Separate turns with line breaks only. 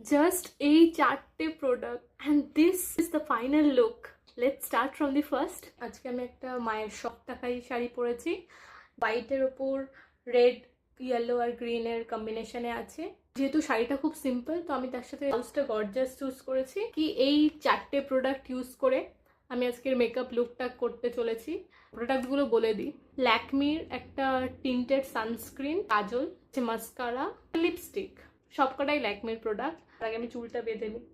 Just এই চারটে product and this is the final look. Let's start from the first. আজকে আমি একটা মায়ের শখ টাকাই শাড়ি পরেছি, হোয়াইটের ওপর রেড, ইয়েলো আর গ্রিনের কম্বিনেশনে আছে। যেহেতু শাড়িটা খুব সিম্পল, তো আমি তার সাথে ব্লাউজটা গর্জাস চুজ করেছি। কি এই চারটে প্রোডাক্ট ইউজ করে আমি আজকের মেকআপ লুকটা করতে চলেছি। প্রোডাক্টগুলো বলে দিই। ল্যাকমির একটা টিন্টেড সানস্ক্রিন, কাজল, মাস্কারা, লিপস্টিক, সবকটাই ল্যাকমির প্রোডাক্ট। আগে আমি চুলটা বেঁধে নিই।